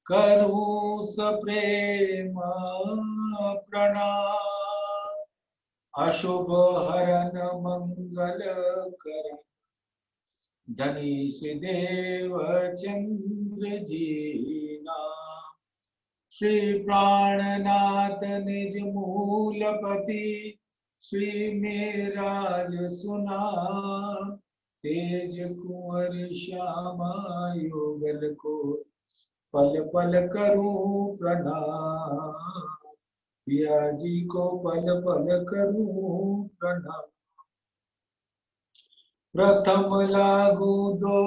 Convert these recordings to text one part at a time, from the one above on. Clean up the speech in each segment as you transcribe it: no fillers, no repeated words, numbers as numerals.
करूं सप्रेम प्रणाम। अशुभ हरन मंगल कर धनीष देव चंद्र जी नाम। श्री प्राणनाथ निज मूलपति श्री मेराज सुनाम। तेज कुंवर श्यामा युगल को पल पल करूं प्रणाम। पिया जी को पल पल करूं प्रणाम। प्रथम लागू दो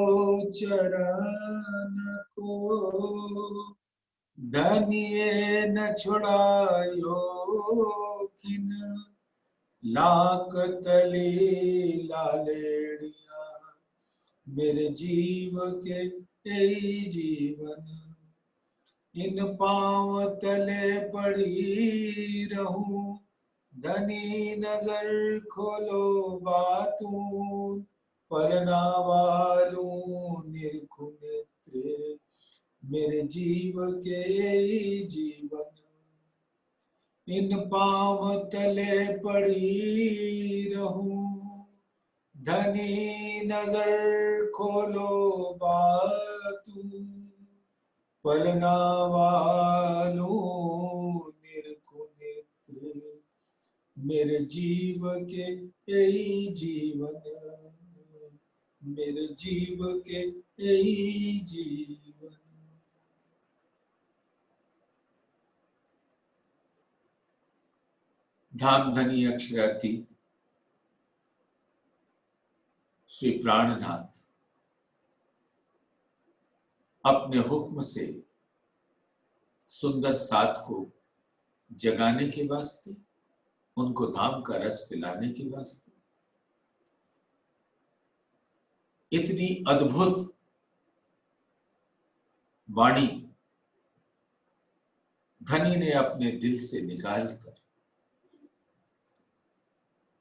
चरण को धनिये न छुड़ायो खिन। लाख तली लालेड़िया मेरे जीव के यही जीवन। इन पांव तले पड़ी रहूं धनी नजर खोलो बातूं। पलना वालू निरखु नेत्रे मेरे जीव के यही जीवन। इन पांव तले पड़ी रहूं धनी नजर खोलो बातूं। पलना वालू निरखु नेत्रे मेरे जीव के यही जीवन। मेरे जीव के यही जीवन। धाम धनी अक्षरातीत श्री प्राणनाथ अपने हुक्म से सुंदर सात को जगाने के वास्ते, उनको धाम का रस पिलाने के वास्ते इतनी अद्भुत वाणी धनी ने अपने दिल से निकालकर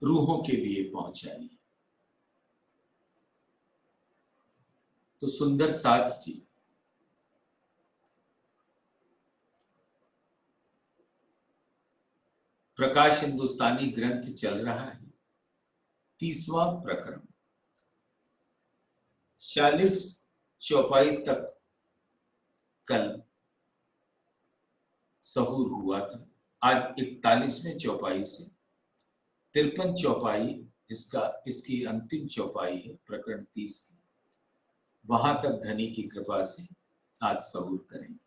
रूहों के लिए पहुंचाई। तो सुंदर साथ जी प्रकाश हिंदुस्तानी ग्रंथ चल रहा है, 30वां प्रकरण 40 चौपाई तक कल सहूर हुआ था। आज 41वें चौपाई से 53 चौपाई इसकी अंतिम चौपाई है, प्रकरण 30 की। वहां तक धनी की कृपा से आज सहूर करेंगे।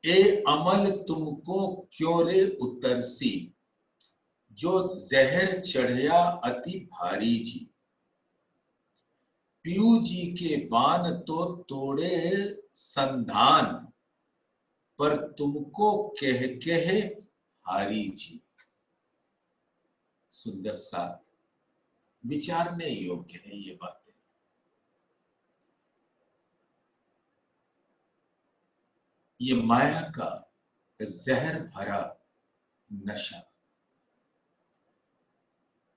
ए अमल तुमको क्यों रे उतरसी, जो जहर चढ़या अति भारी जी। पीयू जी के बान तो तोड़े संधान, पर तुमको कह कह हारी जी। सुंदर साथ विचारने योग्य है ये बातें। ये माया का जहर भरा नशा।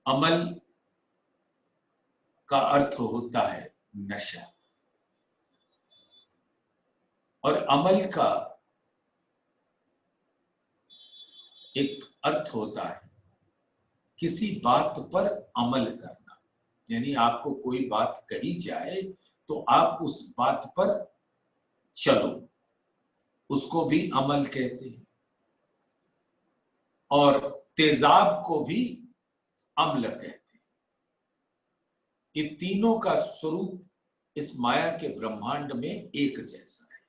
अमल का अर्थ होता है नशा, और अमल का एक अर्थ होता है किसी बात पर अमल करना। यानी आपको कोई बात कही जाए तो आप उस बात पर चलो, उसको भी अमल कहते हैं। और तेजाब को भी अम्ल कहते हैं। ये तीनों का स्वरूप इस माया के ब्रह्मांड में एक जैसा है।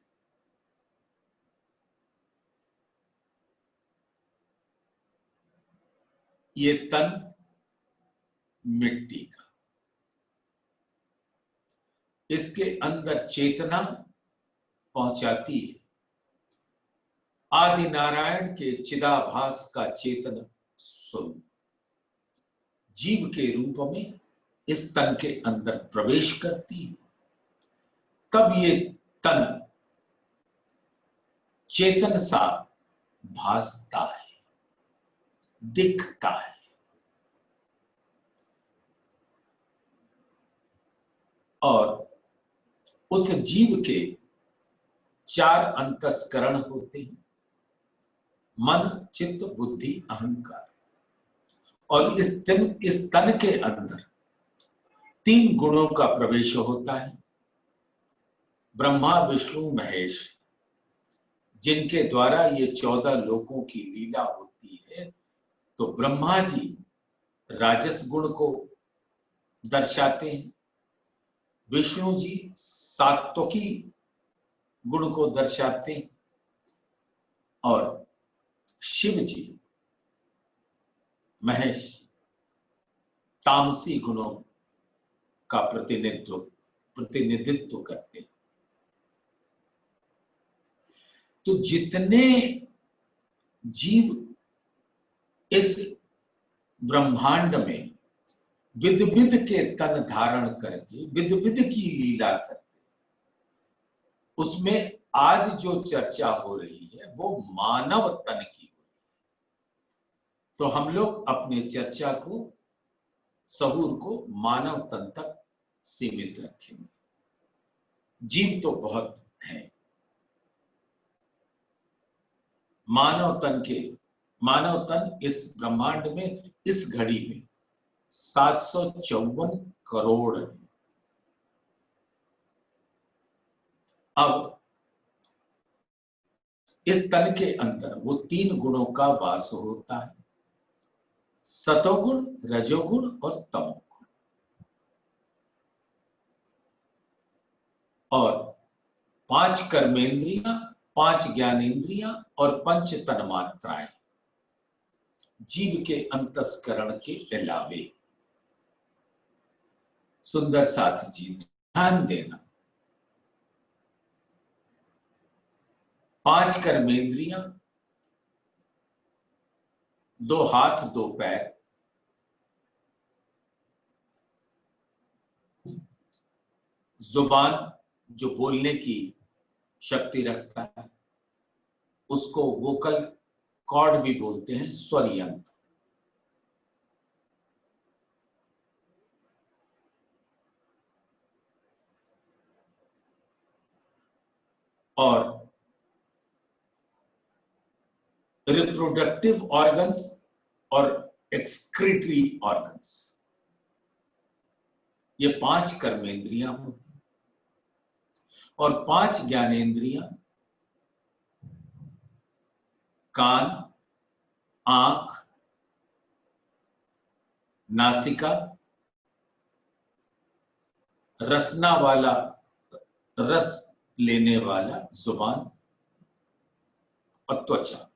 ये तन मिट्टी का, इसके अंदर चेतना पहुंचाती है आदि नारायण के चिदाभास का चेतन स्वरूप। जीव के रूप में इस तन के अंदर प्रवेश करती है, तब ये तन चेतन सा भासता है, दिखता है। और उस जीव के 4 अंतस्करण होते हैं, मन, चित्त, बुद्धि, अहंकार। और इस तन के अंदर 3 गुणों का प्रवेश होता है, ब्रह्मा, विष्णु, महेश, जिनके द्वारा ये 14 लोकों की लीला होती है। तो ब्रह्मा जी राजस गुण को दर्शाते हैं, विष्णु जी सात्विकी गुण को दर्शाते हैं, और शिव जी, महेश, तामसी गुणों का प्रतिनिधित्व करते हैं। तो जितने जीव इस ब्रह्मांड में विध विध के तन धारण करके विध विध की लीला करते, उसमें आज जो चर्चा हो रही है वो मानव तन की हो रही है। तो हम लोग अपने चर्चा को, सहूर को मानव तन तक सीमित रखेंगे। जीव तो बहुत हैं। मानव तन इस ब्रह्मांड में इस घड़ी में 754 करोड़ है। अब इस तन के अंदर वो 3 गुणों का वास होता है, सतोगुण, रजोगुण और तमोगुण। और 5 कर्मेंद्रियां, 5 ज्ञानेंद्रियां और 5 तन्मात्राएं जीव के अंतस्करण के अलावे। सुंदर साथ जी ध्यान देना, 5 कर्मेंद्रियां, 2 हाथ 2 पैर, जुबान जो बोलने की शक्ति रखता है, उसको वोकल कॉर्ड भी बोलते हैं, स्वर यंत्र। और रिप्रोडक्टिव ऑर्गन्स और एक्सक्रीटरी ऑर्गन्स, ये 5 कर्मेंद्रियां होती हैं। और 5 ज्ञानेंद्रियां, कान, आंख, नासिका, रसना वाला, रस लेने वाला जुबान और त्वचा,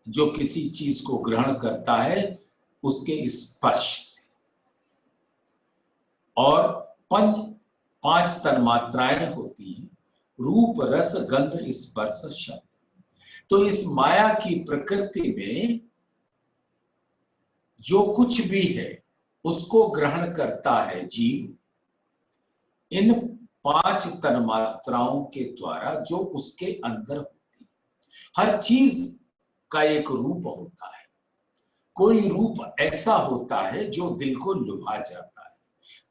जो किसी चीज को ग्रहण करता है उसके स्पर्श से। और 5 तन्मात्राएं होती हैं, रूप, रस, गंध, स्पर्श, शब्द। तो इस माया की प्रकृति में जो कुछ भी है उसको ग्रहण करता है जीव, इन 5 तन्मात्राओं के द्वारा जो उसके अंदर होती है। हर चीज का एक रूप होता है। कोई रूप ऐसा होता है जो दिल को लुभा जाता है,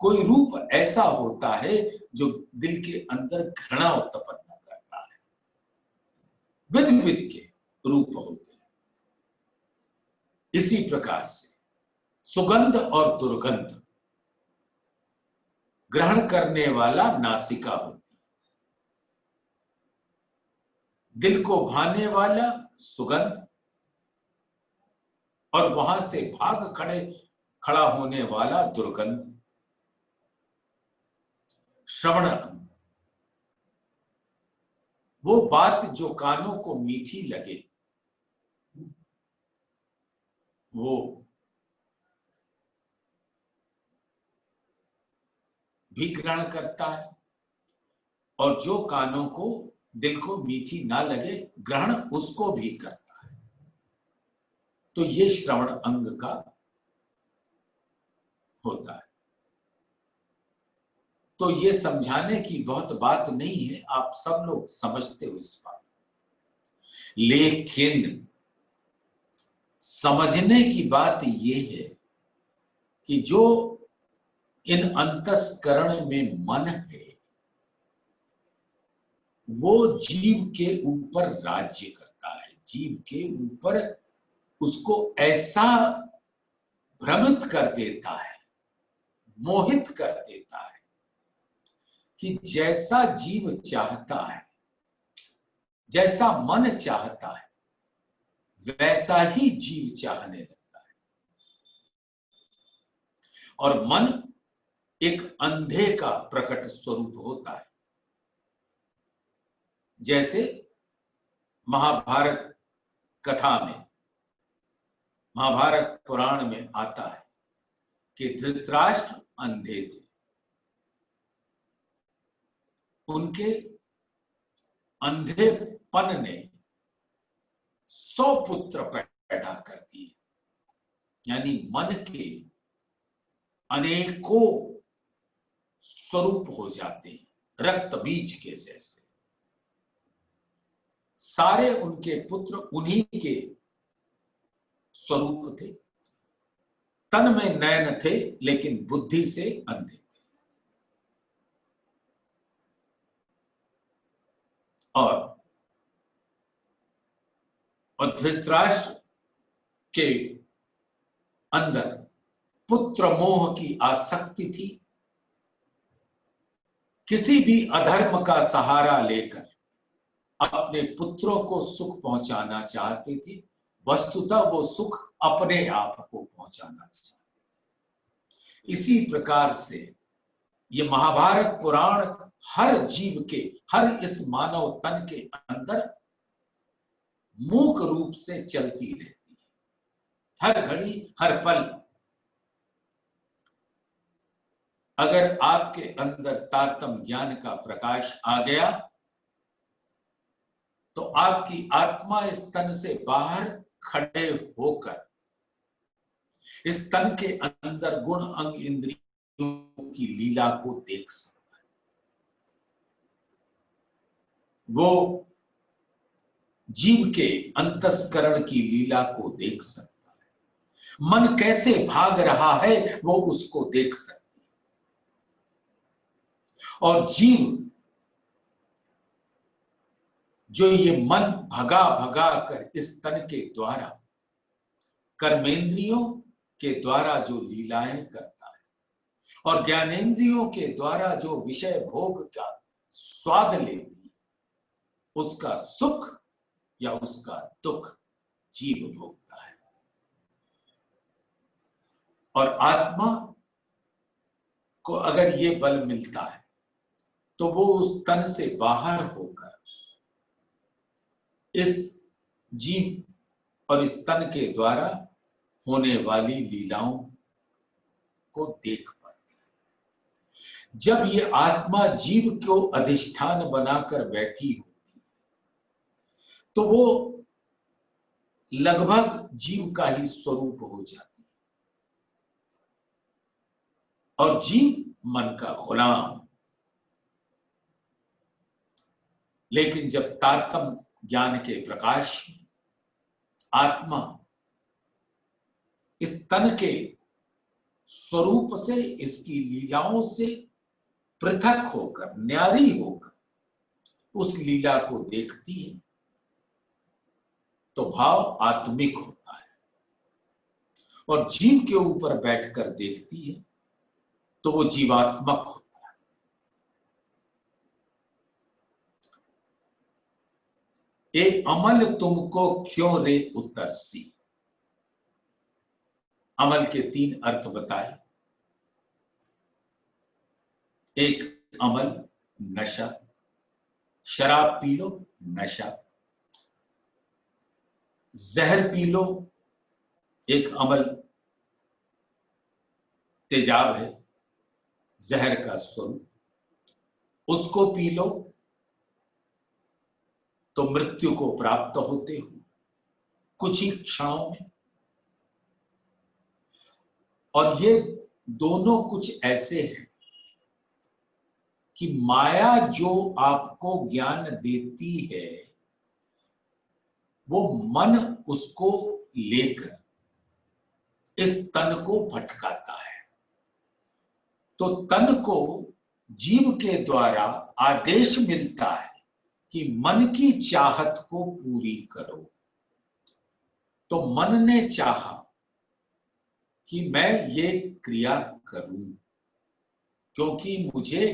कोई रूप ऐसा होता है जो दिल के अंदर घृणा उत्पन्न करता है। विध विध के रूप होते हैं। इसी प्रकार से सुगंध और दुर्गंध ग्रहण करने वाला नासिका होती है, दिल को भाने वाला सुगंध, और वहां से खड़ा होने वाला दुर्गंध श्रवण अंग। वो बात जो कानों को मीठी लगे वो भी ग्रहण करता है, और जो कानों को, दिल को मीठी ना लगे, ग्रहण उसको भी करता है। तो ये श्रवण अंग का होता है। तो ये समझाने की बहुत बात नहीं है, आप सब लोग समझते हो इस बात। लेकिन समझने की बात ये है कि जो इन अंतस्करण में मन है, वो जीव के ऊपर राज्य करता है, जीव के ऊपर उसको ऐसा भ्रमित कर देता है, मोहित कर देता है कि जैसा जीव चाहता है, जैसा मन चाहता है, वैसा ही जीव चाहने लगता है। और मन एक अंधे का प्रकट स्वरूप होता है। जैसे महाभारत कथा में, महाभारत पुराण में आता है कि धृतराष्ट्र अंधे थे, उनके अंधेपन ने 100 पुत्र पैदा कर दिए, यानी मन के अनेकों स्वरूप हो जाते हैं, रक्त बीज के जैसे। सारे उनके पुत्र उन्हीं के स्वरूप थे, तन में नयन थे लेकिन बुद्धि से अंधे थे। और धृतराष्ट्र के अंदर पुत्र मोह की आसक्ति थी। किसी भी अधर्म का सहारा लेकर अपने पुत्रों को सुख पहुंचाना चाहते थे, वस्तुतः वो सुख अपने आप को पहुंचाना चाहते। इसी प्रकार से ये महाभारत पुराण हर जीव के, हर इस मानव तन के अंदर मूक रूप से चलती रहती है, हर घड़ी हर पल। अगर आपके अंदर तारतम्य ज्ञान का प्रकाश आ गया तो आपकी आत्मा इस तन से बाहर खड़े होकर इस तन के अंदर गुण अंग इंद्रियों की लीला को देख सकता है। वो जीव के अंतस्करण की लीला को देख सकता है। मन कैसे भाग रहा है वो उसको देख सकता है। और जीव जो ये मन भगा भगा कर इस तन के द्वारा, कर्मेंद्रियों के द्वारा जो लीलाएं करता है और ज्ञानेंद्रियों के द्वारा जो विषय भोग का स्वाद लेती है, उसका सुख या उसका दुख जीव भोगता है। और आत्मा को अगर ये बल मिलता है तो वो उस तन से बाहर होकर इस जीव और इस तन के द्वारा होने वाली लीलाओं को देख पाती है। जब ये आत्मा जीव को अधिष्ठान बनाकर बैठी होती है तो वो लगभग जीव का ही स्वरूप हो जाती है और जीव मन का गुलाम। लेकिन जब तारतम्य ज्ञान के प्रकाश में आत्मा इस तन के स्वरूप से, इसकी लीलाओं से पृथक होकर, न्यारी होकर उस लीला को देखती है तो भाव आत्मिक होता है। और जीव के ऊपर बैठकर देखती है तो वो जीवात्मक होता है। ए अमल तुमको क्यों रे उतरसी। अमल के 3 अर्थ बताए। एक अमल नशा, शराब पी लो नशा, जहर पी लो एक अमल तेजाब है, जहर का स्वरूप, उसको पी लो तो मृत्यु को प्राप्त होते हो कुछ ही क्षणों में। और ये दोनों कुछ ऐसे हैं कि माया जो आपको ज्ञान देती है वो मन उसको लेकर इस तन को भटकाता है। तो तन को जीव के द्वारा आदेश मिलता है कि मन की चाहत को पूरी करो। तो मन ने चाहा कि मैं ये क्रिया करूं क्योंकि मुझे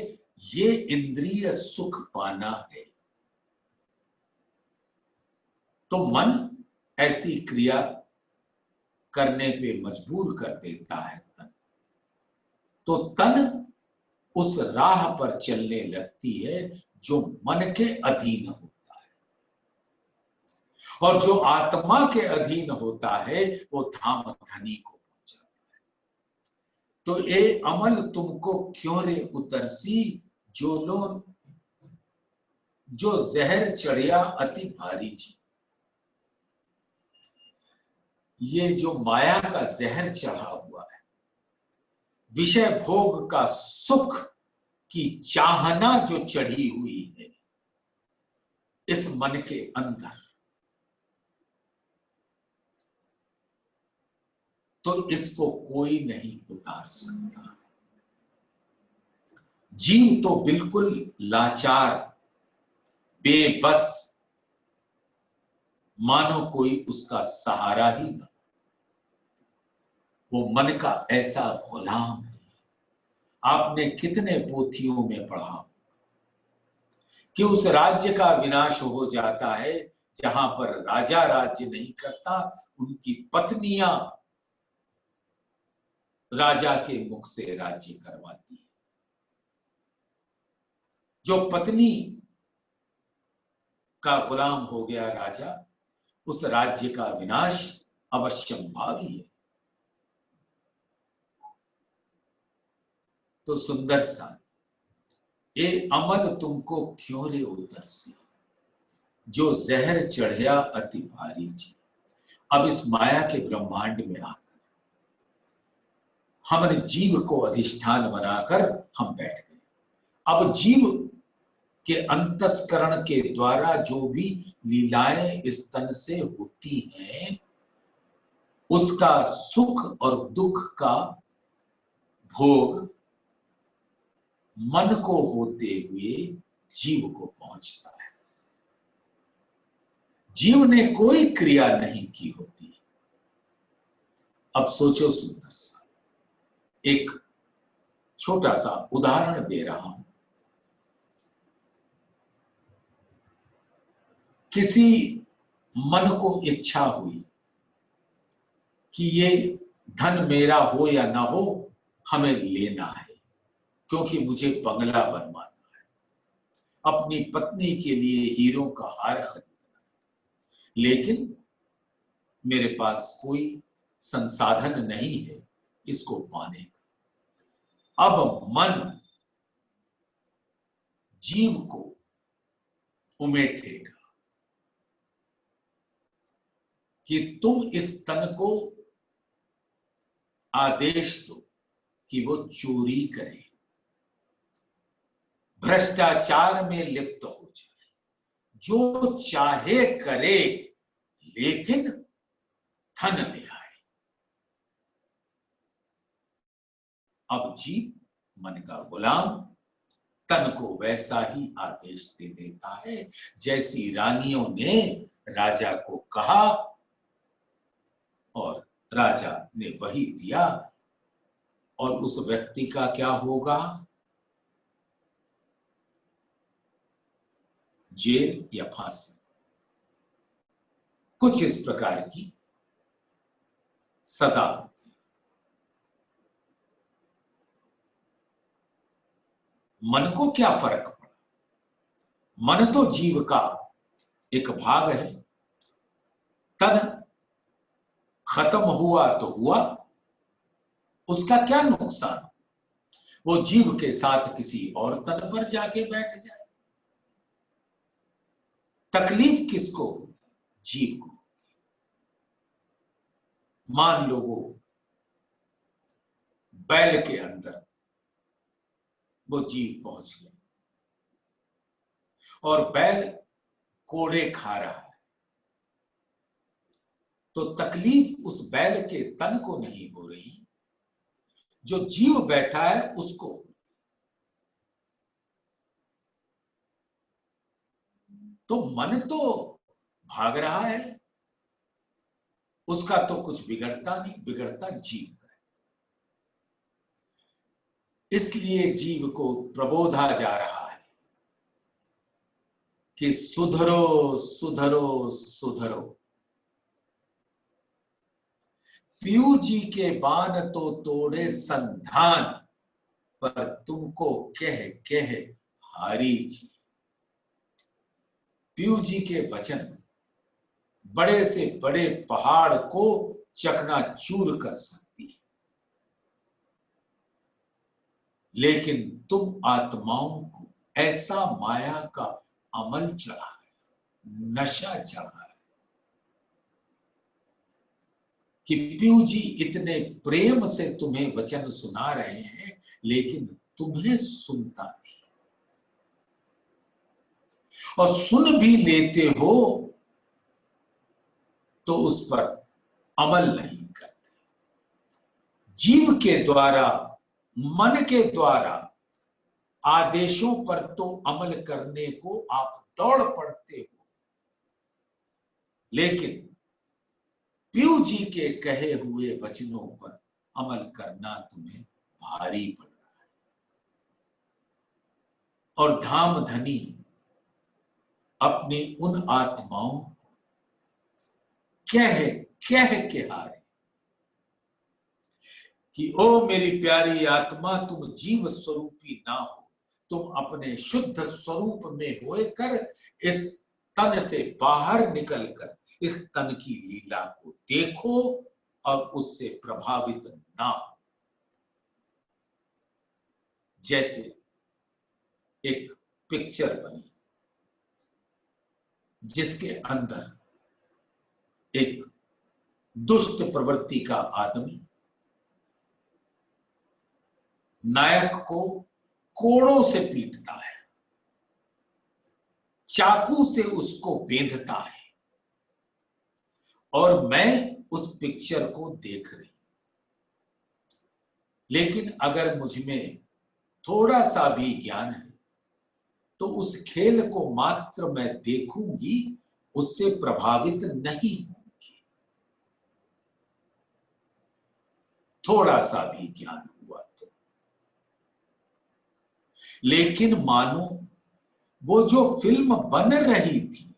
ये इंद्रिय सुख पाना है। तो मन ऐसी क्रिया करने पे मजबूर कर देता है तन। तो तन उस राह पर चलने लगती है जो मन के अधीन होता है, और जो आत्मा के अधीन होता है वो धाम धनी को पहुंचाता है। तो ए अमल तुमको क्यों रे उतरसी, जो जहर चढ़िया अति भारी जी। ये जो माया का जहर चढ़ा हुआ है, विषय भोग का सुख की चाहना जो चढ़ी हुई है इस मन के अंदर, तो इसको कोई नहीं उतार सकता। जीव तो बिल्कुल लाचार, बेबस, मानो कोई उसका सहारा ही न। वो मन का ऐसा गुलाम है। आपने कितने पोथियों में पढ़ा कि उस राज्य का विनाश हो जाता है जहां पर राजा राज्य नहीं करता, उनकी पत्नियां राजा के मुख से राज्य करवाती है। जो पत्नी का गुलाम हो गया राजा, उस राज्य का विनाश अवश्यंभावी है। तो सुंदर सा ए अमल तुमको क्यों रे उतरसी, जो जहर चढ़िया अति भारी जी। अब इस माया के ब्रह्मांड में आकर हमने जीव को अधिष्ठान बनाकर हम बैठ गए। अब जीव के अंतस्करण के द्वारा जो भी लीलाएं इस तन से होती हैं, उसका सुख और दुख का भोग मन को होते हुए जीव को पहुंचता है। जीव ने कोई क्रिया नहीं की होती। अब सोचो सुंदर सा, एक छोटा सा उदाहरण दे रहा हूं। किसी मन को इच्छा हुई कि ये धन मेरा हो या ना हो, हमें लेना है क्योंकि मुझे बंगला बनवाना है, अपनी पत्नी के लिए हीरों का हार खरीदना है, लेकिन मेरे पास कोई संसाधन नहीं है इसको पाने का। अब मन जीव को उमेटेगा कि तुम इस तन को आदेश दो कि वो चोरी करे, भ्रष्टाचार में लिप्त हो जाए, जो चाहे करे, लेकिन धन ले आए। अब जीव मन का गुलाम तन को वैसा ही आदेश दे देता है जैसी रानियों ने राजा को कहा और राजा ने वही दिया। और उस व्यक्ति का क्या होगा? जेल या फांसी, कुछ इस प्रकार की सजा होगी। मन को क्या फर्क पड़ा? मन तो जीव का एक भाग है। तन खत्म हुआ तो हुआ, उसका क्या नुकसान? वो जीव के साथ किसी और तन पर जाके बैठ जाए। तकलीफ किसको होगी? जीव को। मान लो वो बैल के अंदर वो जीव पहुंच गया और बैल कोड़े खा रहा है, तो तकलीफ उस बैल के तन को नहीं हो रही, जो जीव बैठा है उसको। तो मन तो भाग रहा है, उसका तो कुछ बिगड़ता नहीं, बिगड़ता जीव का है। इसलिए जीव को प्रबोधा जा रहा है कि सुधरो सुधरो सुधरो। पीयू जी के बाण तो तोड़े संधान, पर तुमको कह कह हारी जी। पीयू जी के वचन बड़े से बड़े पहाड़ को चकनाचूर कर सकती है, लेकिन तुम आत्माओं को ऐसा माया का अमल चढ़ा है, नशा चढ़ा है कि पीयू जी इतने प्रेम से तुम्हें वचन सुना रहे हैं, लेकिन तुम्हें सुनता नहीं। और सुन भी लेते हो तो उस पर अमल नहीं करते। जीव के द्वारा, मन के द्वारा आदेशों पर तो अमल करने को आप दौड़ पड़ते हो, लेकिन पीयू जी के कहे हुए वचनों पर अमल करना तुम्हें भारी पड़ रहा है। और धाम धनी अपनी उन आत्माओं को कह कह के हारे कि ओ मेरी प्यारी आत्मा, तुम जीव स्वरूपी ना हो, तुम अपने शुद्ध स्वरूप में होकर इस तन से बाहर निकलकर इस तन की लीला को देखो और उससे प्रभावित ना हो। जैसे एक पिक्चर बनी जिसके अंदर एक दुष्ट प्रवृत्ति का आदमी नायक को कोड़ों से पीटता है, चाकू से उसको बेंधता है, और मैं उस पिक्चर को देख रही। लेकिन अगर मुझ में थोड़ा सा भी ज्ञान है तो उस खेल को मात्र मैं देखूंगी, उससे प्रभावित नहीं होंगी। थोड़ा सा भी ज्ञान हुआ तो। लेकिन मानो वो जो फिल्म बन रही थी,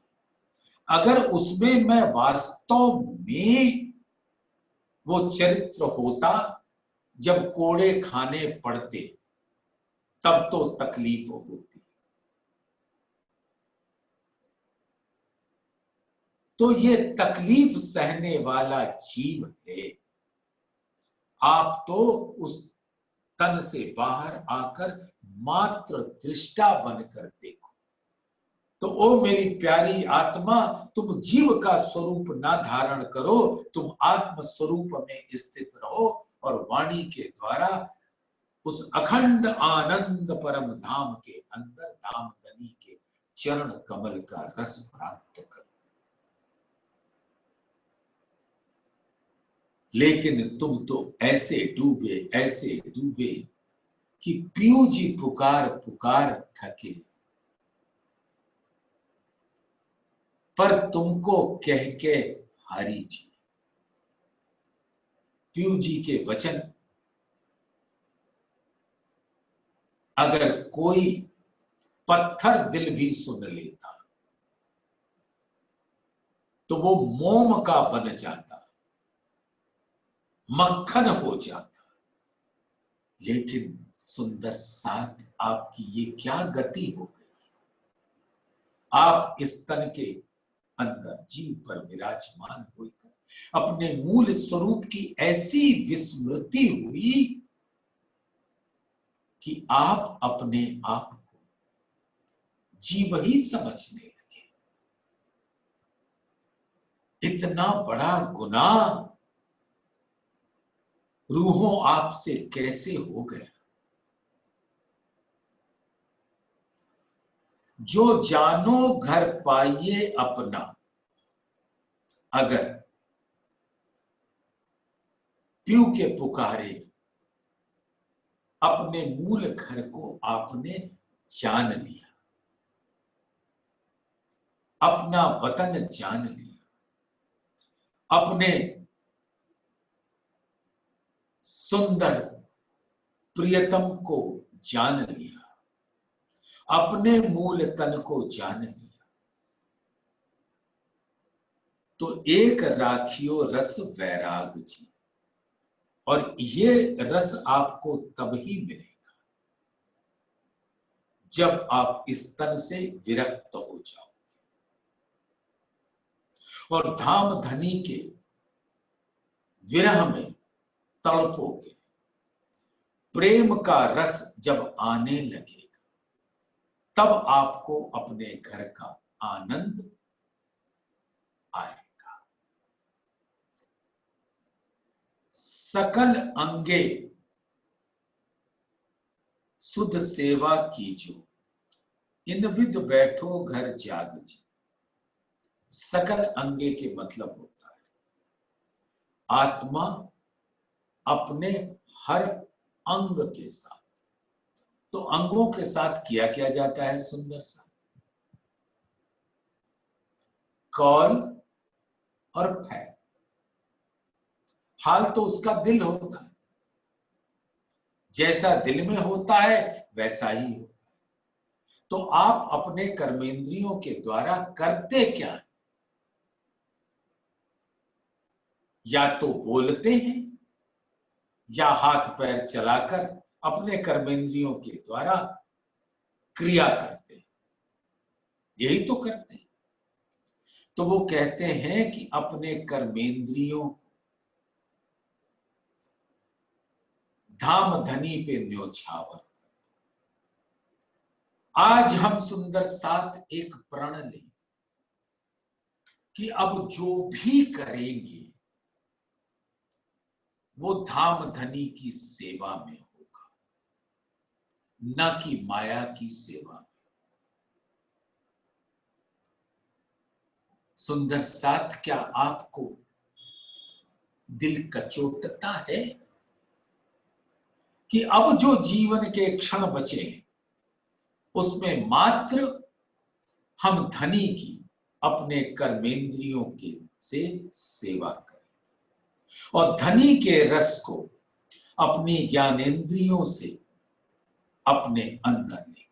अगर उसमें मैं वास्तव में वो चरित्र होता, जब कोड़े खाने पड़ते तब तो तकलीफ होती। तो ये तकलीफ सहने वाला जीव है। आप तो उस तन से बाहर आकर मात्र दृष्टा बनकर देखो। तो ओ मेरी प्यारी आत्मा, तुम जीव का स्वरूप ना धारण करो, तुम आत्म स्वरूप में स्थित रहो और वाणी के द्वारा उस अखंड आनंद परम धाम के अंदर धाम धनी के चरण कमल का रस प्राप्त करो। लेकिन तुम तो ऐसे डूबे कि पीयू जी पुकार पुकार थके, पर तुमको कह के हारी जी। पीयू जी के वचन अगर कोई पत्थर दिल भी सुन लेता तो वो मोम का बन जाता, मक्खन हो जाता। लेकिन सुंदर साथ, आपकी ये क्या गति हो गई? आप इस तन के अंदर जीव पर विराजमान होकर अपने मूल स्वरूप की ऐसी विस्मृति हुई कि आप अपने आप को जीव ही समझने लगे। इतना बड़ा गुनाह रूहों आपसे कैसे हो गया? जो जानो घर पाइए अपना, अगर पीयू के पुकारे अपने मूल घर को आपने जान लिया, अपना वतन जान लिया, अपने सुंदर प्रियतम को जान लिया, अपने मूल तन को जान लिया, तो एक राखियो रस वैराग जी। और ये रस आपको तब ही मिलेगा जब आप इस तन से विरक्त हो जाओगे और धाम धनी के विरह में तड़पोगे। प्रेम का रस जब आने लगेगा तब आपको अपने घर का आनंद आएगा। सकल अंगे सुध सेवा कीजो, इन विध बैठो घर जाग जी। सकल अंगे के मतलब होता है आत्मा अपने हर अंग के साथ। तो अंगों के साथ किया क्या जाता है सुंदर सा? कॉल और फैल। हाल तो उसका दिल होता है, जैसा दिल में होता है वैसा ही होता है। तो आप अपने कर्मेंद्रियों के द्वारा करते क्या है? या तो बोलते हैं या हाथ पैर चलाकर अपने कर्मेंद्रियों के द्वारा क्रिया करते हैं, यही तो करते हैं। तो वो कहते हैं कि अपने कर्मेंद्रियों धाम धनी पे न्योछावर। आज हम सुंदर साथ एक प्रण लें कि अब जो भी करेंगे वो धाम धनी की सेवा में होगा, न कि माया की सेवा में। सुंदर साथ, क्या आपको दिल कचोटता है कि अब जो जीवन के क्षण बचे हैं उसमें मात्र हम धनी की अपने कर्मेंद्रियों के से सेवा करें और धनी के रस को अपनी ज्ञानेंद्रियों से अपने अंदर लेंगे।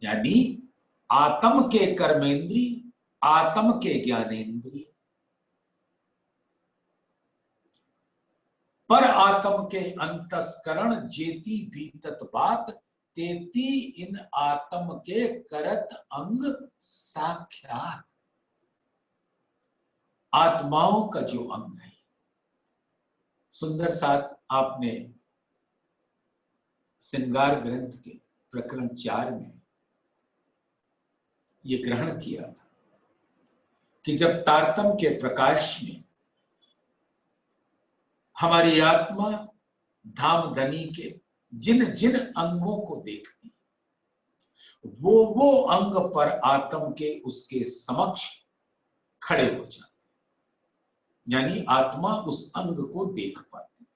यानी आत्म के कर्मेंद्रिय, आत्म के ज्ञानेंद्रिय, पर आत्म के अंतस्करण जेती बीतत बात, तेती इन आत्म के करत अंग साक्षात। आत्माओं का जो अंग है, सुंदर साथ आपने श्रृंगार ग्रंथ के प्रकरण 4 में ये ग्रहण किया था कि जब तारतम के प्रकाश में हमारी आत्मा धाम धनी के जिन जिन अंगों को देखती वो अंग पर आत्म के उसके समक्ष खड़े हो जाते, यानी आत्मा उस अंग को देख पाती।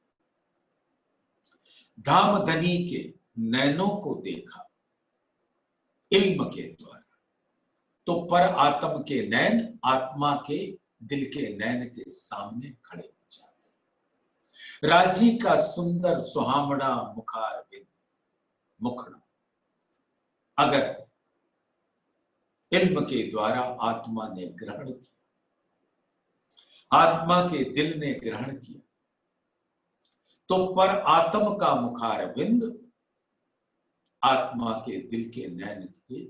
धाम धनी के नैनों को देखा इल्म के द्वारा, तो पर आत्म के नैन आत्मा के दिल के नैन के सामने खड़े हो जाते। राजी का सुंदर सुहावना मुखार बिंद मुखड़ा अगर इल्म के द्वारा आत्मा ने ग्रहण किया, आत्मा के दिल ने ग्रहण किया, तो पर आत्म का मुखार बिंद आत्मा के दिल के नैन के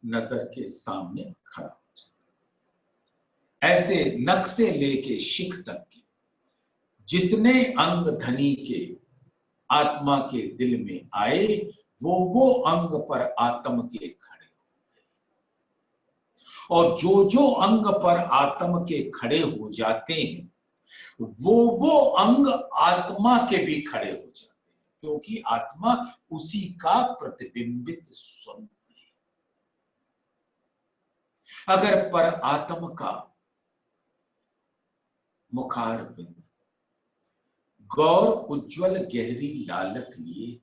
नजर के सामने खड़ा हो जाता। ऐसे नख से लेके शिख तक के जितने अंग धनी के आत्मा के दिल में आए वो अंग पर आत्म के खड़े हो गए, और जो अंग पर आत्म के खड़े हो जाते हैं वो अंग आत्मा के भी खड़े हो जाते हैं, क्योंकि आत्मा उसी का प्रतिबिंबित स्वरूप है। अगर पर आत्म का मुखार बिंद गौर उज्जवल गहरी लालक लिए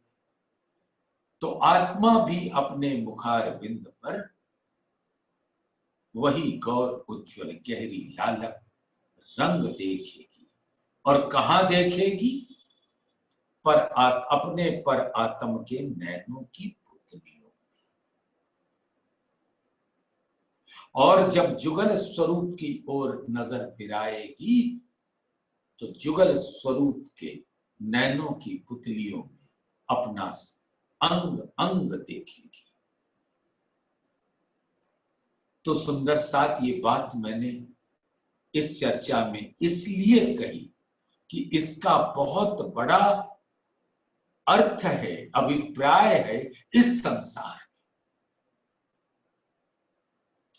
तो आत्मा भी अपने मुखार बिंद पर वही गौर उज्ज्वल गहरी लालक रंग देखेगी। और कहां देखेगी? अपने पर आत्म के नैनों की पुतलियों में। और जब जुगल स्वरूप की ओर नजर फिराएगी तो जुगल स्वरूप के नैनों की पुतलियों में अपना अंग अंग देखेगी। तो सुंदर साथ ये बात मैंने इस चर्चा में इसलिए कही कि इसका बहुत बड़ा अर्थ है, अभिप्राय है इस संसार में,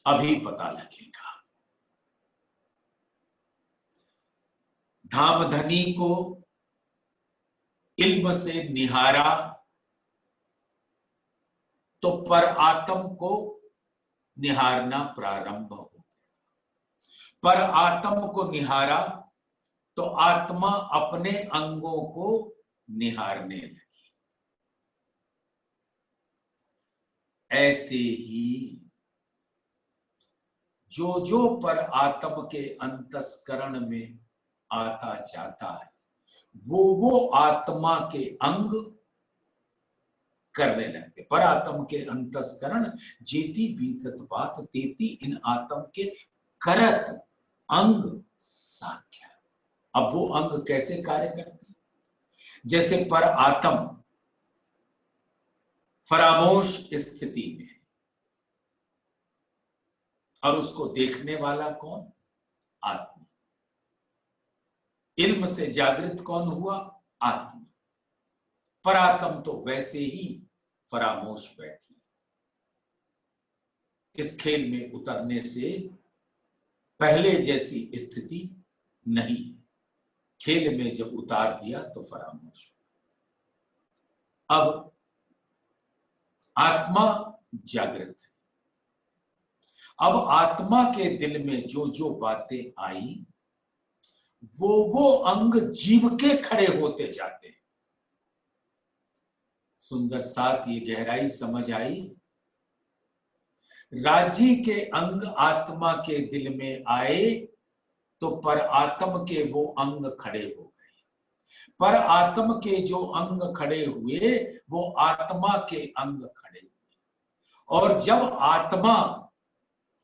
अभी पता लगेगा। धामधनी को इल्म से निहारा तो पर आत्म को निहारना प्रारंभ हो गया। पर आत्म को निहारा तो आत्मा अपने अंगों को निहारने लगी। ऐसे ही जो पर आत्म के अंतस्करण में आता जाता है वो आत्मा के अंग करने लगते। पर आत्म के अंतस्करण जेती बीतत बात तेती इन आत्म के करत अंग साख्या। अब वो अंग कैसे कार्य करते? जैसे पर आत्म फरामोश स्थिति में है और उसको देखने वाला कौन? आत्मा। इल्म से जागृत कौन हुआ? आत्मा। पर आत्म तो वैसे ही फरामोश बैठी। इस खेल में उतरने से पहले जैसी स्थिति नहीं। खेल में जब उतार दिया तो फरामोश। अब आत्मा जागृत है। अब आत्मा के दिल में जो बातें आई वो अंग जीव के खड़े होते जाते हैं। सुंदर साथ ये गहराई समझ आई। राजी के अंग आत्मा के दिल में आए तो पर आत्म के वो अंग खड़े हो गए। पर आत्म के जो अंग खड़े हुए वो आत्मा के अंग खड़े हुए। और जब आत्मा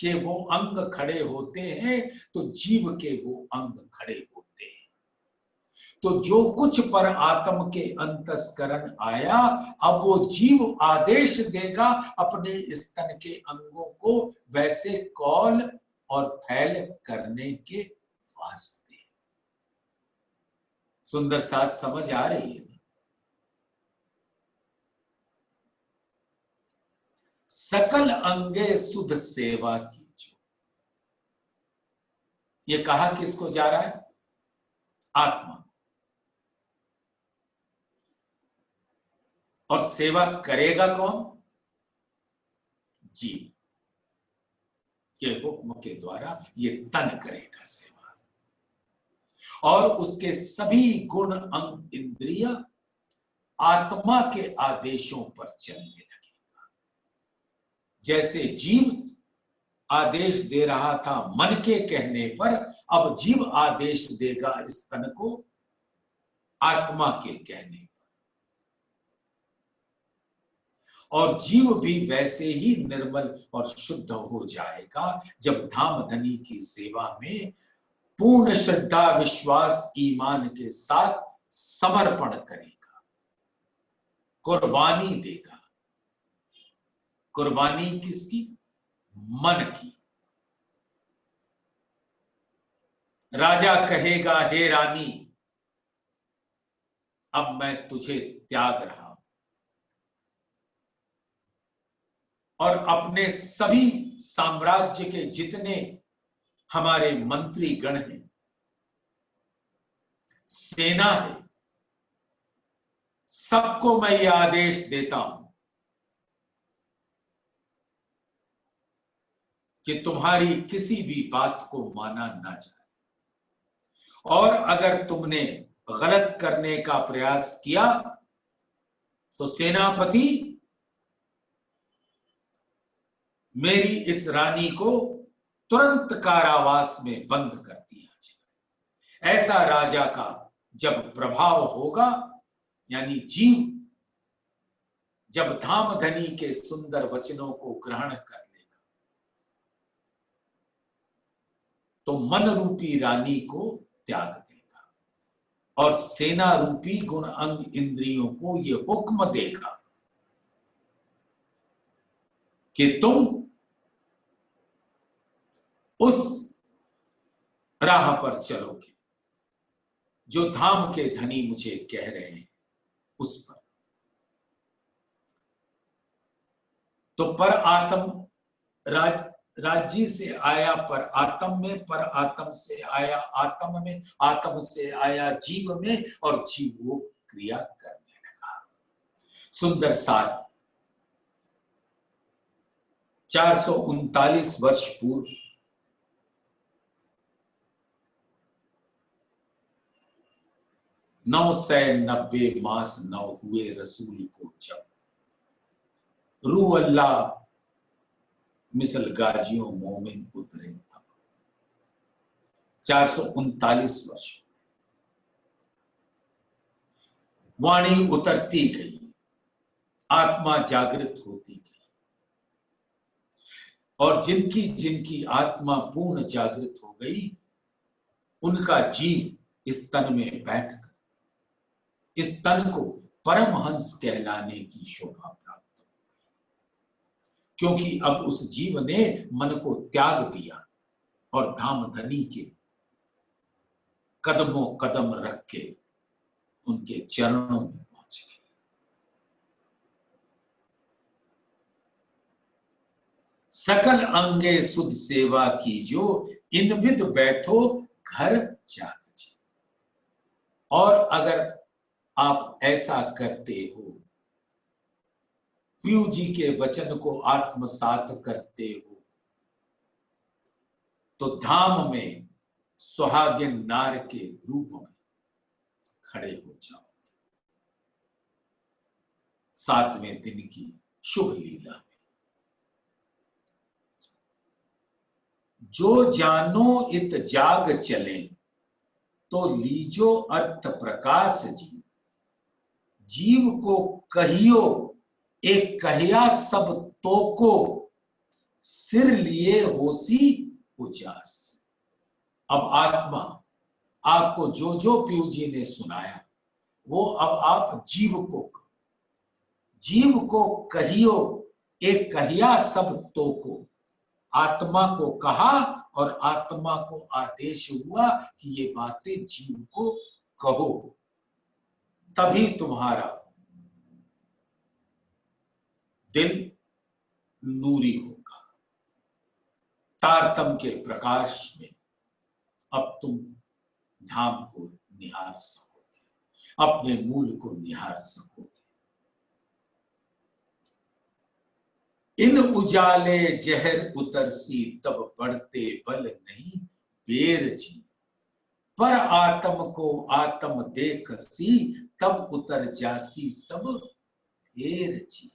के वो अंग खड़े होते हैं तो जीव के वो अंग खड़े होते हैं। तो जो कुछ पर आत्म के अंतस्करण आया अब वो जीव आदेश देगा अपने स्तन के अंगों को वैसे कौल और फैल करने के वास्ते। सुंदर साथ समझ आ रही है? सकल अंगे सुध सेवा कीजो। ये कहा किसको जा रहा है? आत्मा। और सेवा करेगा कौन? जीव के हुक्म के द्वारा ये तन करेगा सेवा। और उसके सभी गुण अंग इंद्रिय आत्मा के आदेशों पर चलने लगेगा। जैसे जीव आदेश दे रहा था मन के कहने पर, अब जीव आदेश देगा इस तन को आत्मा के कहने पर। और जीव भी वैसे ही निर्मल और शुद्ध हो जाएगा जब धामधनी की सेवा में पूर्ण श्रद्धा विश्वास ईमान के साथ समर्पण करेगा, कुर्बानी देगा। कुर्बानी किसकी? मन की। राजा कहेगा हे रानी अब मैं तुझे त्याग रहा हूं। और अपने सभी साम्राज्य के जितने हमारे मंत्री गण हैं, सेना है, सबको मैं यह आदेश देता हूं कि तुम्हारी किसी भी बात को माना ना जाए। और अगर तुमने गलत करने का प्रयास किया तो सेनापति मेरी इस रानी को तुरंत कारावास में बंद कर दिया जाए। ऐसा राजा का जब प्रभाव होगा, यानी जीव जब धामधनी के सुंदर वचनों को ग्रहण कर लेगा, तो मन रूपी रानी को त्याग देगा और सेना रूपी गुण अंग इंद्रियों को यह हुक्म देगा कि तुम उस राह पर चलोगे जो धाम के धनी मुझे कह रहे हैं, उस पर। तो पर आत्म राज्य से आया पर आत्म में, पर आत्म से आया आत्म में, आत्म से आया जीव में, और जीव वो क्रिया करने लगा। सुंदर 7 439 वर्ष पूर्व 990 मास 9 हुए रसूल को जब रू अल्लाह मिसल गाजियों मोमिन उतरे तब। 439 वर्ष वाणी उतरती गई, आत्मा जागृत होती गई, और जिनकी जिनकी आत्मा पूर्ण जागृत हो गई, उनका जीव इस तन में बैठकर इस तन को परमहंस कहलाने की शोभा प्राप्त हो गई, क्योंकि अब उस जीव ने मन को त्याग दिया और धामधनी के कदमों कदम रख के उनके चरणों में पहुंच गई। सकल अंगे सुध सेवा कीजो, इन विद बैठो घर जाग जी। और अगर आप ऐसा करते हो, पीयू जी के वचन को आत्मसात करते हो, तो धाम में सुहागिन नार के रूप में खड़े हो जाओगे। 7वें दिन की शुभ लीला में जो जानो इत जाग चले, तो लीजो अर्थ प्रकाश जी। जीव को कहियो एक कहिया सब तो को, सिर लिए होसी उजास। अब आत्मा आपको जो जो पीयू जी ने सुनाया, वो अब आप जीव को कहियो एक कहिया सब तो को। आत्मा को कहा और आत्मा को आदेश हुआ कि ये बातें जीव को कहो, तभी तुम्हारा दिल नूरी होगा। तारतम के प्रकाश में अब तुम धाम को निहार सकोगे, अपने मूल को निहार सकोगे। इन उजाले जहर उतरसी, तब बढ़ते बल नहीं बेर जी। पर आत्म को आत्म देखसी, तब उतर जासी सब फेर जी।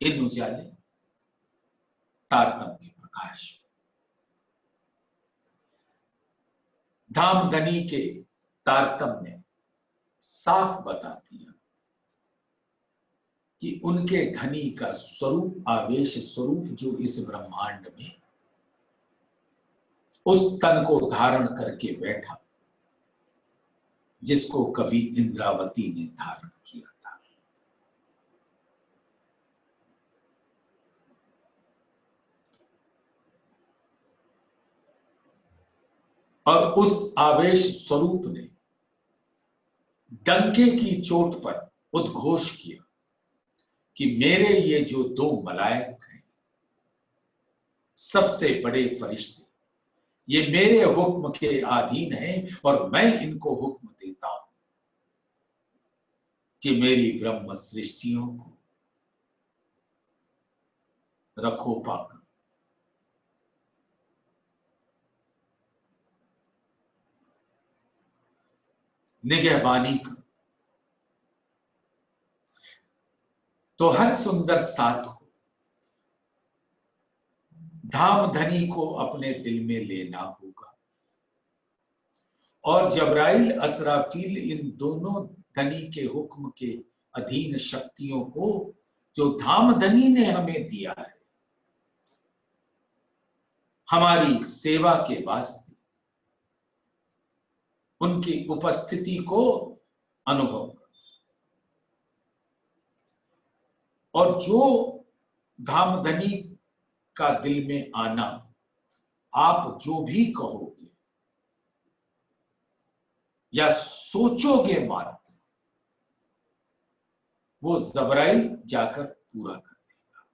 इन उजाले तारतम के प्रकाश धामधनी के तारतम ने साफ बता दिया कि उनके धनी का स्वरूप, आवेश स्वरूप जो इस ब्रह्मांड में उस तन को धारण करके बैठा, जिसको कभी इंद्रावती ने धारण किया था। और उस आवेश स्वरूप ने डंके की चोट पर उद्घोष किया कि मेरे ये जो 2 मलाइक हैं, सबसे बड़े फरिश्ते, ये मेरे हुक्म के अधीन हैं, और मैं इनको हुक्म देता हूं कि मेरी ब्रह्म सृष्टियों को रखो पाकर। निगहबानी कर। तो हर सुंदर साथ को धाम धनी को अपने दिल में लेना होगा। और जबराइल असराफील इन दोनों धनी के हुक्म के अधीन शक्तियों को जो धाम धनी ने हमें दिया है हमारी सेवा के वास्ते, उनकी उपस्थिति को अनुभव करो। और जो धाम धनी का दिल में आना आप जो भी कहोगे या सोचोगे मात्र, वो जबराइल जाकर पूरा कर देगा।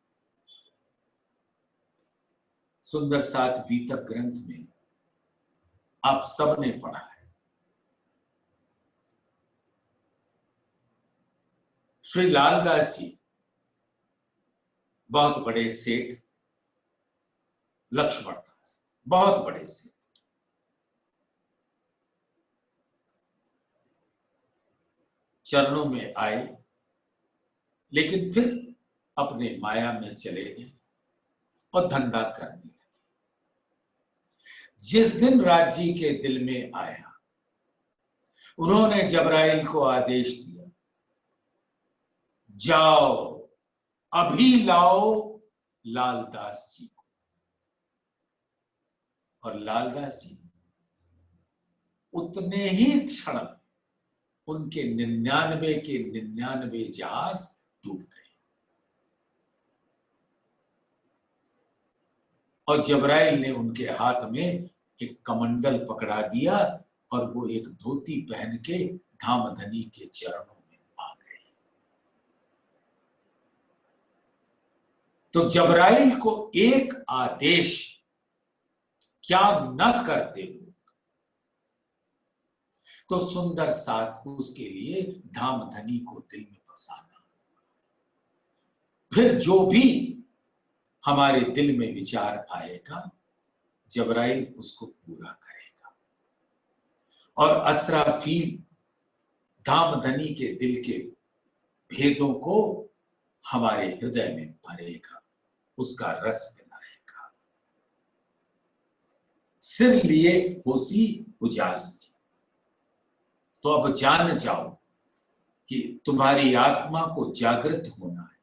सुंदर सात बीतक ग्रंथ में आप सबने पढ़ा है, श्री लालदास जी बहुत बड़े सेठ लक्ष्मण दास, बहुत बड़े सेठ, चरणों में आए लेकिन फिर अपने माया में चले गए और धंधा करने लगे। जिस दिन राज्य के दिल में आया उन्होंने जबराइल को आदेश दिया, जाओ अभी लाओ लालदास जी को। और लालदास जी उतने ही क्षण उनके 99 के 99 जहाज डूब गए और जबराइल ने उनके हाथ में एक कमंडल पकड़ा दिया और वो एक धोती पहन के धामधनी के चरणों में आ गए। तो जबराइल को एक आदेश क्या न करते हो तो सुंदर साथ उसके लिए धामधनी को दिल में बसाना, फिर जो भी हमारे दिल में विचार आएगा जबराइल उसको पूरा करेगा। और असराफील धामधनी के दिल के भेदों को हमारे हृदय में भरेगा, उसका रस पिलाएगा। सिर लिए होसी उजास जी, तो अब जान जाओ कि तुम्हारी आत्मा को जागृत होना है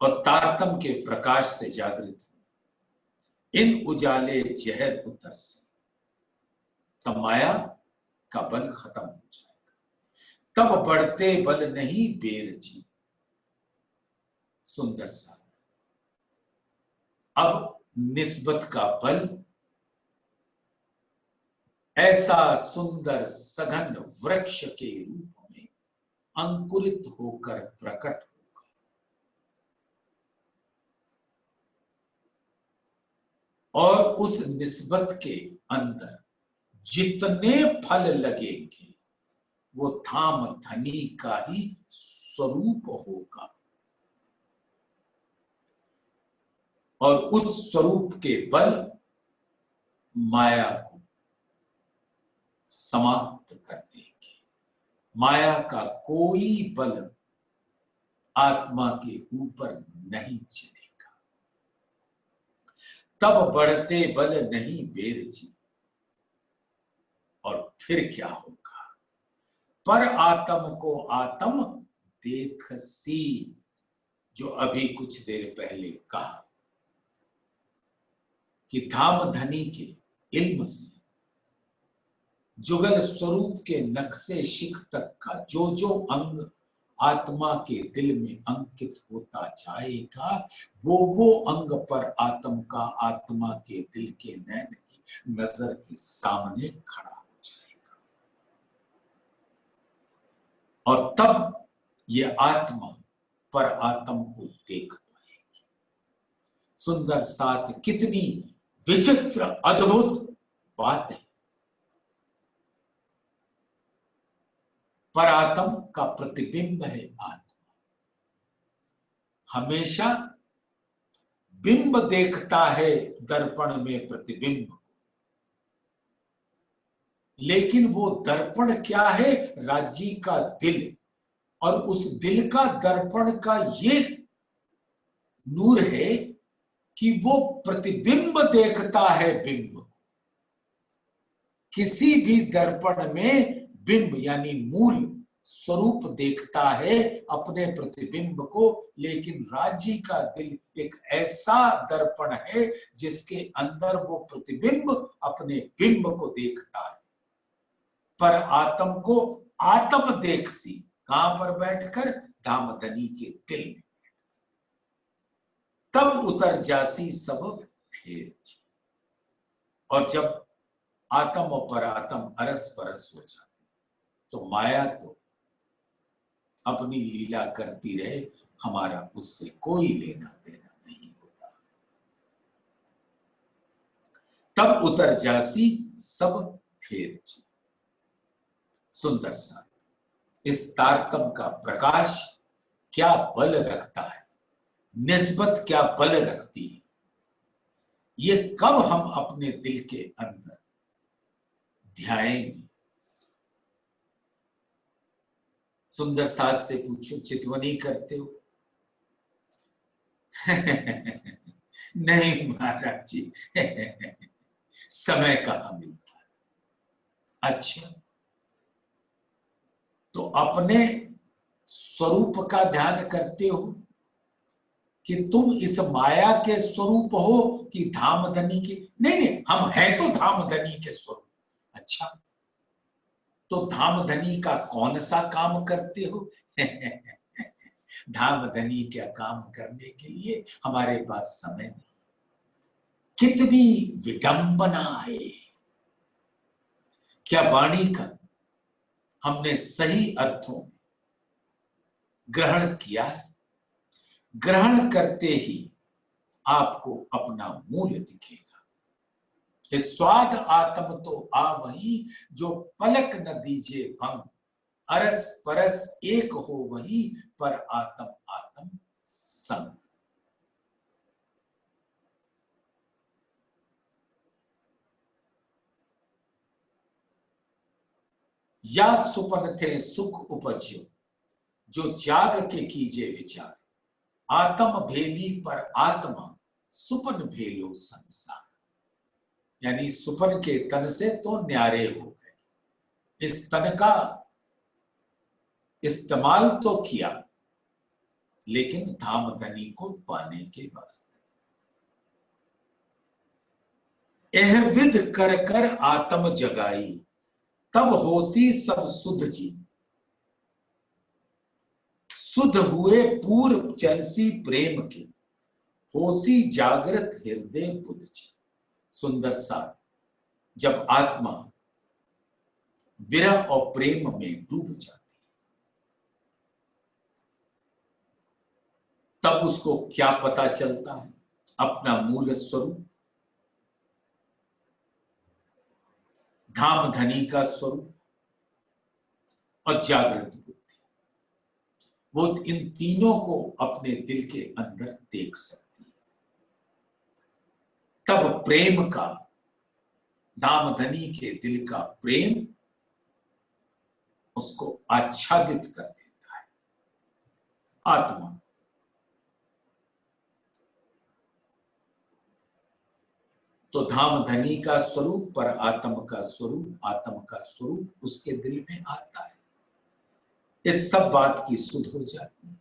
और तारतम के प्रकाश से जागृत हो। इन उजाले जहर उतर से तब माया का बल खत्म हो जाएगा, तब बढ़ते बल नहीं बेर जी। सुंदर सा अब निस्बत का बल ऐसा सुंदर सघन वृक्ष के रूप में अंकुरित होकर प्रकट होगा। और उस निस्बत के अंदर जितने फल लगेंगे वो धाम धनी का ही स्वरूप होगा और उस स्वरूप के बल माया को समाप्त कर देंगे। माया का कोई बल आत्मा के ऊपर नहीं चलेगा, तब बढ़ते बल नहीं बेर जी। और फिर क्या होगा, पर आत्म को आत्म देख सी, जो अभी कुछ देर पहले कहा कि धाम धनी के इल्म से जुगल स्वरूप के नक्शे शिख तक का जो जो अंग आत्मा के दिल में अंकित होता जाएगा वो अंग पर आत्म का आत्मा के दिल के नैन की नजर के सामने खड़ा हो जाएगा। और तब ये आत्मा पर आत्म को देख पाएगी। सुंदर साथ कितनी विचित्र अद्भुत बात है। पर आत्म का प्रतिबिंब है आत्मा, हमेशा बिंब देखता है दर्पण में प्रतिबिंब, लेकिन वो दर्पण क्या है, राज्य का दिल। और उस दिल का दर्पण का ये नूर है कि वो प्रतिबिंब देखता है बिंब। किसी भी दर्पण में बिंब यानी मूल स्वरूप देखता है अपने प्रतिबिंब को, लेकिन राजी का दिल एक ऐसा दर्पण है जिसके अंदर वो प्रतिबिंब अपने बिंब को देखता है। पर आत्म को आत्म देख सी, कहां पर बैठकर? धामधनी के दिल में। तब उतर जासी सब फेर। और जब आत्म और परात्म अरस परस हो जाते तो माया तो अपनी लीला करती रहे, हमारा उससे कोई लेना देना नहीं होता। तब उतर जासी सब फेर। सुंदर सा इस तारतम का प्रकाश क्या बल रखता है, निस्बत क्या बल रखती है, ये कब हम अपने दिल के अंदर ध्याएंगे। सुंदर साथ से पूछो, चितवनी करते हो? नहीं महाराज जी, समय कहां मिलता है। अच्छा, तो अपने स्वरूप का ध्यान करते हो कि तुम इस माया के स्वरूप हो कि धामधनी के? नहीं नहीं, हम हैं तो धामधनी के स्वरूप। अच्छा, तो धामधनी का कौन सा काम करते हो? धामधनी क्या काम करने के लिए हमारे पास समय नहीं। कितनी विडंबना है। क्या वाणी का हमने सही अर्थों में ग्रहण किया है? ग्रहण करते ही आपको अपना मूल दिखेगा। स्वाद आत्म तो आ वही, जो पलक न दीजे भंग। अरस परस एक हो वही, पर आत्म आत्म संग। या सुपन थे सुख उपज्यो, जो जाग के कीजे विचार। आत्म भेली पर आत्मा, सुपन भेलो संसार। यानी सुपन के तन से तो न्यारे हो गए, इस तन का इस्तेमाल तो किया, लेकिन धामधनी को पाने के वास्ते। एह विध कर कर आत्म जगाई, तब होसी सब सुध जी। सुध हुए पूर्व चलसी प्रेम के, होसी जागृत हृदय बुद्ध जी। सुंदर सा जब आत्मा विरह और प्रेम में डूब जाती है, तब उसको क्या पता चलता है? अपना मूल स्वरूप, धामधनी का स्वरूप और जागृत बुद्धि। वो इन तीनों को अपने दिल के अंदर देख सकती है। तब प्रेम का, धामधनी के दिल का प्रेम उसको आच्छादित कर देता है। आत्मा तो धामधनी का स्वरूप, पर आत्म का स्वरूप, आत्म का स्वरूप उसके दिल में आता है। इस सब बात की सुध हो जाती है,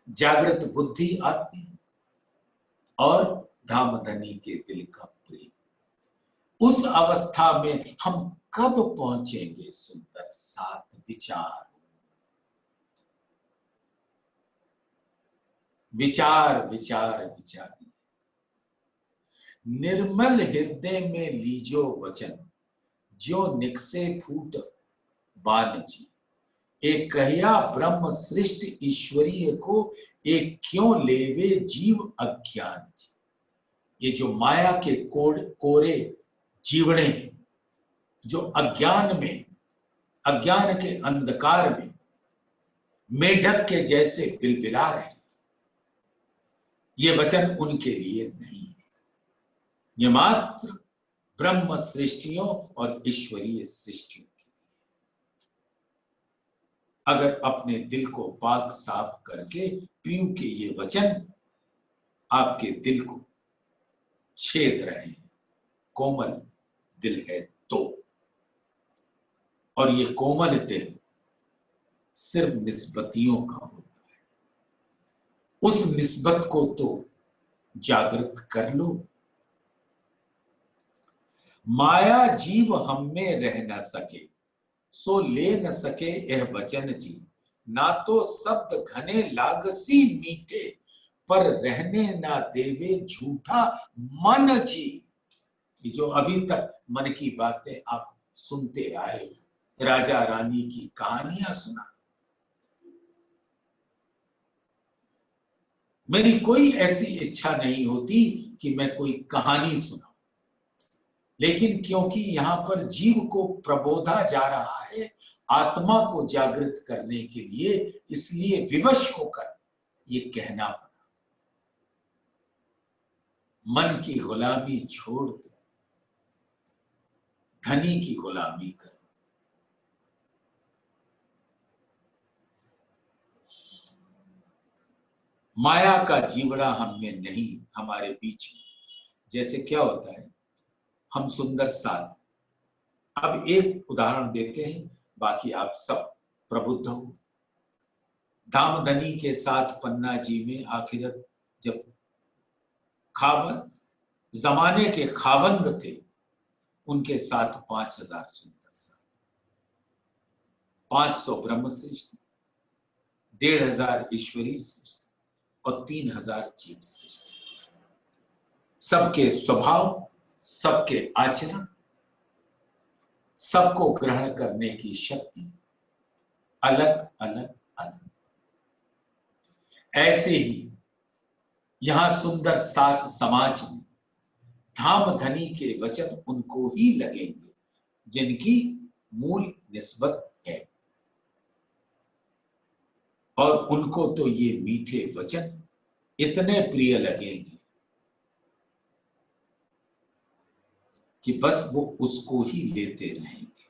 जागृत बुद्धि आती है और धामधनी के दिल का प्रेम। उस अवस्था में हम कब पहुंचेंगे? सुंदर सात विचार, विचार विचार विचार। निर्मल हृदय में लीजो वचन, जो निकसे फूट बान जी। एक कहिया ब्रह्म सृष्ट ईश्वरीय को, एक क्यों लेवे जीव अज्ञान जी। ये जो माया के कोरे जीवड़े हैं, जो अज्ञान में, अज्ञान के अंधकार में मेढक के जैसे बिलबिला रहे हैं, ये वचन उनके लिए नहीं है। ये मात्र ब्रह्म सृष्टियों और ईश्वरीय सृष्टियों के लिए। अगर अपने दिल को पाक साफ करके पीऊ के ये वचन आपके दिल को छेद रहे हैं। कोमल दिल है तो, और ये कोमल दिल सिर्फ निस्बतियों का होता है। उस निस्बत को तो जागृत कर लो। माया जीव हम में रह न सके, सो ले न सके यह वचन जी। ना तो शब्द घने लागसी मीठे, पर रहने ना देवे झूठा मन जी। जो अभी तक मन की बातें आप सुनते आए, राजा रानी की कहानियां सुना, मेरी कोई ऐसी इच्छा नहीं होती कि मैं कोई कहानी सुनाऊं, लेकिन क्योंकि यहां पर जीव को प्रबोधा जा रहा है, आत्मा को जागृत करने के लिए, इसलिए विवश होकर ये कहना पड़ा। मन की गुलामी छोड़ दो, धनी की गुलामी करो। माया का जीवड़ा हम में नहीं, हमारे बीच में। जैसे क्या होता है, हम सुंदर साथ, अब एक उदाहरण देते हैं, बाकी आप सब प्रबुद्ध हो। धामधनी के साथ पन्ना जी में आखिरत जब जमाने के खावंद थे, उनके साथ 5000 सुंदर साथ, 500 ब्रह्म श्रेष्ठ, 1500 ईश्वरी श्रेष्ठ और 3000 जीव श्रेष्ठ। सबके स्वभाव, सबके आचरण, सबको ग्रहण करने की शक्ति अलग अलग अलग। ऐसे ही यहां सुंदर सात समाज में धामधनी के वचन उनको ही लगेंगे जिनकी मूल निस्बत है, और उनको तो ये मीठे वचन इतने प्रिय लगेंगे कि बस वो उसको ही लेते रहेंगे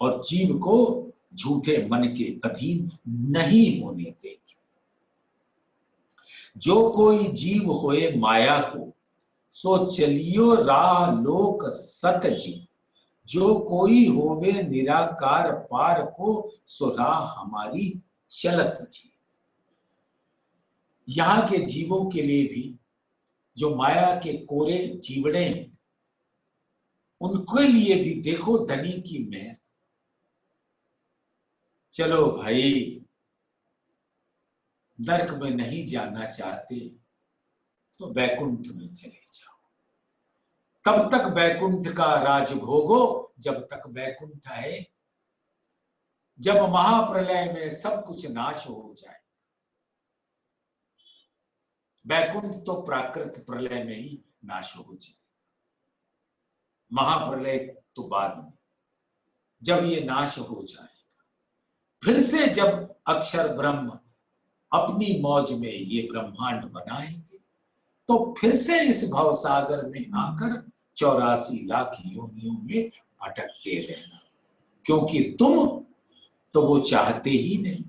और जीव को झूठे मन के अधीन नहीं होने देंगे। जो कोई जीव होए माया को, सो चलियो राह लोक सत जी। जो कोई होवे निराकार पार को, सो राह हमारी चलत जी। यहां के जीवों के लिए भी, जो माया के कोरे जीवड़े हैं, उनके लिए भी देखो धनी की मेहर। चलो भाई, नरक में नहीं जाना चाहते तो बैकुंठ में चले जाओ। तब तक बैकुंठ का राज भोगो जब तक बैकुंठ है। जब महाप्रलय में सब कुछ नाश हो जाए, बैकुंठ तो प्राकृत प्रलय में ही नाश हो जाए, महाप्रलय तो बाद में। जब ये नाश हो जाएगा, फिर से जब अक्षर ब्रह्म अपनी मौज में ये ब्रह्मांड बनाएंगे, तो फिर से इस भवसागर में आकर 84 लाख योनियों में भटकते रहना, क्योंकि तुम तो वो चाहते ही नहीं।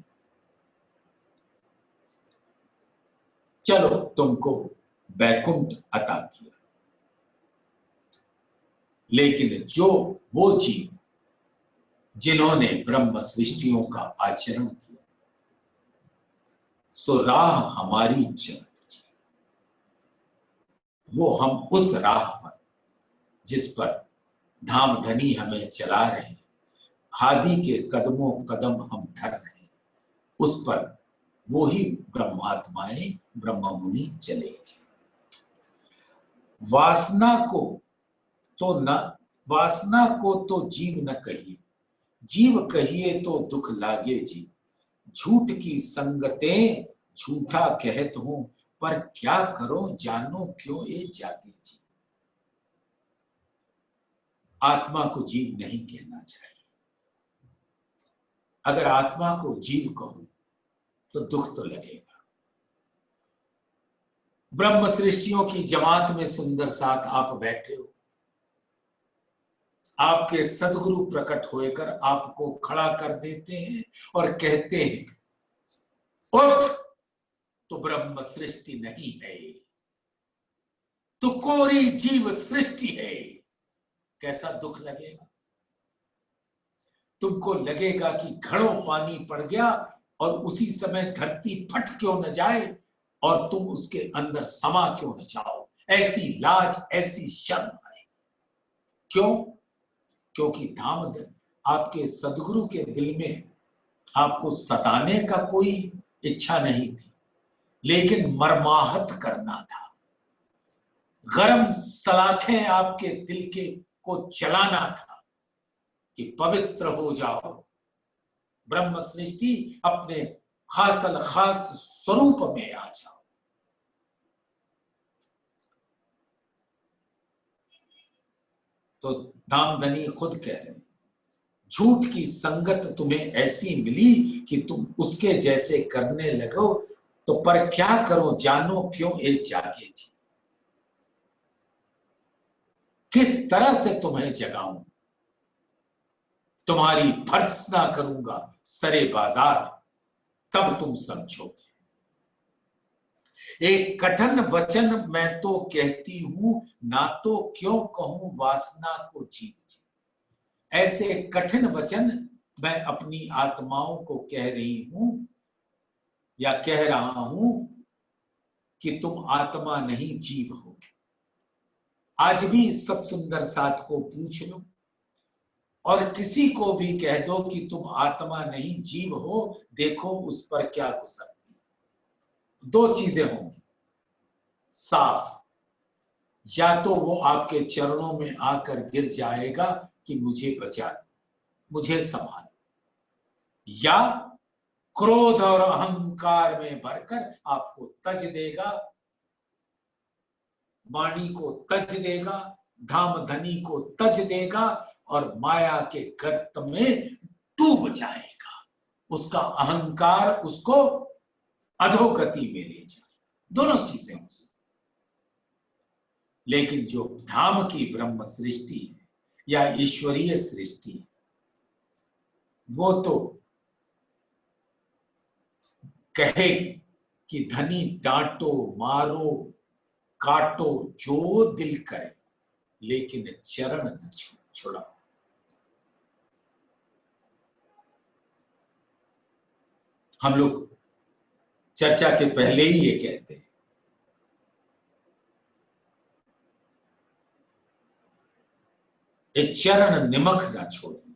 चलो, तुमको बैकुंठ अता किया, लेकिन जो वो जीव जिन्होंने ब्रह्म सृष्टियों का आचरण किया, सो राह हमारी चलत जी। वो हम उस राह पर, जिस पर धामधनी हमें चला रहे हैं, हादी के कदमों कदम हम धर रहे हैं, उस पर वो ही ब्रह्मात्माएं ब्रह्म मुनि चलेंगे। वासना को तो जीव न कहिए, जीव कहिए तो दुख लागे जी। झूठ की संगतें झूठा कहत हूं, पर क्या करो जानो क्यों ये जागे जी। आत्मा को जीव नहीं कहना चाहिए। अगर आत्मा को जीव कहो तो दुख तो लगेगा। ब्रह्म सृष्टियों की जमात में सुंदर साथ आप बैठे हो, आपके सदगुरु प्रकट होकर आपको खड़ा कर देते हैं और कहते हैं, उठ, तो ब्रह्म सृष्टि नहीं है, तो कोरी जीव सृष्टि है। कैसा दुख लगेगा? तुमको लगेगा कि घड़ों पानी पड़ गया और उसी समय धरती फट क्यों न जाए और तुम उसके अंदर समा क्यों न जाओ। ऐसी लाज, ऐसी शर्म आए। क्यों? क्योंकि धामधन आपके सदगुरु के दिल में आपको सताने का कोई इच्छा नहीं थी, लेकिन मरमाहत करना था। गरम सलाखें आपके दिल के को चलाना था कि पवित्र हो जाओ, ब्रह्म सृष्टि अपने खासल खास स्वरूप में आ जाओ। तो धामधनी खुद कह रहे हैं, झूठ की संगत तुम्हें ऐसी मिली कि तुम उसके जैसे करने लगो, तो पर क्या करो जानो क्यों ए जागे जी। किस तरह से तुम्हें जगाऊं, तुम्हारी भर्त्सना करूंगा सरे बाजार, तब तुम समझोगे। एक कठिन वचन मैं तो कहती हूं, ना तो क्यों कहूं वासना को जीत जी। ऐसे कठिन वचन मैं अपनी आत्माओं को कह रही हूं या कह रहा हूं कि तुम आत्मा नहीं जीव हो। आज भी सब सुंदर साथ को पूछ लो और किसी को भी कह दो कि तुम आत्मा नहीं जीव हो, देखो उस पर क्या गुजरती। दो चीजें होंगी साफ, या तो वो आपके चरणों में आकर गिर जाएगा कि मुझे बचा दो, मुझे संभालो, या क्रोध और अहंकार में भरकर आपको तज देगा, वाणी को तज देगा, धामधनी को तज देगा और माया के गर्त में डूब जाएगा। उसका अहंकार उसको अधोगति में ले जाएगा। दोनों चीजें हो सकती। लेकिन जो धाम की ब्रह्म सृष्टि है या ईश्वरीय सृष्टि है, वो तो कहेगी कि धनी डांटो मारो काटो जो दिल करे, लेकिन चरण न छुड़ाओ। हम लोग चर्चा के पहले ही ये कहते हैं, ये चरण निमक ना छोड़िए,